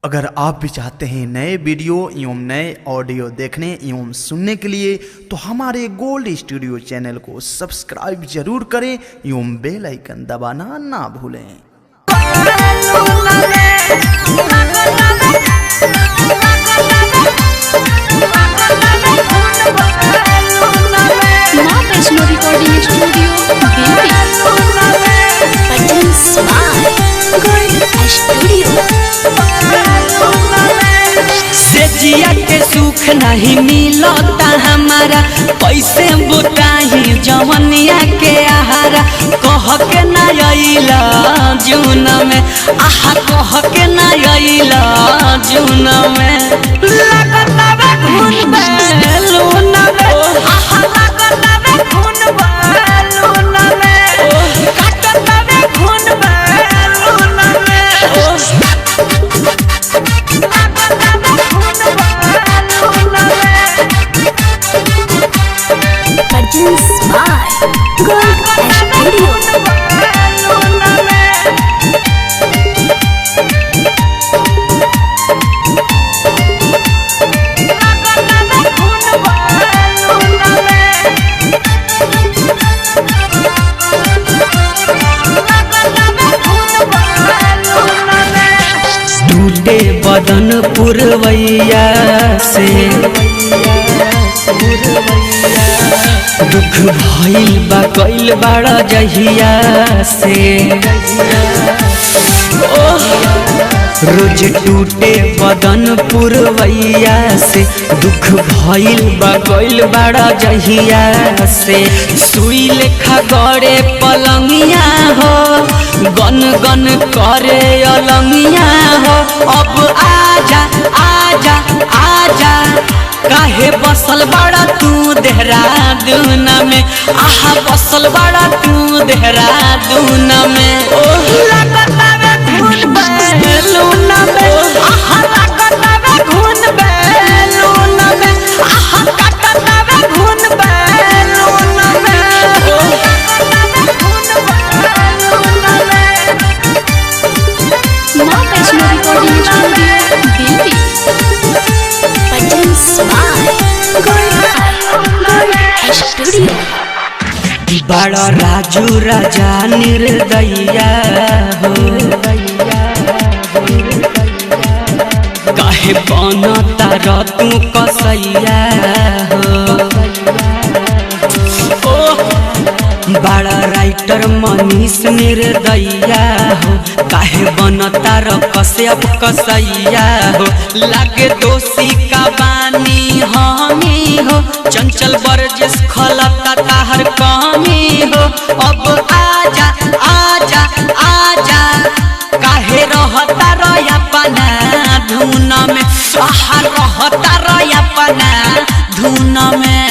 अगर आप भी चाहते हैं नए वीडियो एवं नए ऑडियो देखने एवं सुनने के लिए तो हमारे गोल्ड स्टूडियो चैनल को सब्सक्राइब जरूर करें एवं बेल आइकन दबाना ना भूलें। माँ वैष्णो रिकॉर्डिंग स्टूडियो जिया के सुख नहीं मिलता हमारा, कैसे बुताही जवनिया के आहारा। कह के ना अइला जून में, आहा कह के ना अइला जून में। लगता बे खून बैलून में, आहा लगता बे खून बैलून में, काटता बे खून बैलून में। टूटे बदन पुरवैया से दुख भइल बा कइल बड़ा जहिया से। रोज टूटे बदन पुरवैया से दुख भइल बा कइल बड़ा जहिया से। सुई लेखा गड़े पलंगिया हो, गन गन करे अलंगिया हो। अब आजा आजा आजा, काहे बसल बड़ा तू देहरादून में, आहा बसल बड़ा तू देहरादून में। लगता बे खून बैलून में, आहा लगता बे खून बैलून में, आहा काटता बे खून बैलून में। माँ वैष्णो रिकॉर्डिंग स्टूडियो बड़ा राजू राजा निर्दया हो, काहे बनता र तू कसैया हो। बड़ा राइटर मनीष निर्दया हो, काहे बनता र कश्यप कसैया हो। लागे दोषी का बानी हमी हो, चंचल बरजिस खलता ताहर कमी हो। अब आजा आजा आजा, काहे रहता र अपना धुन में, आहा रहता र अपना धुन में।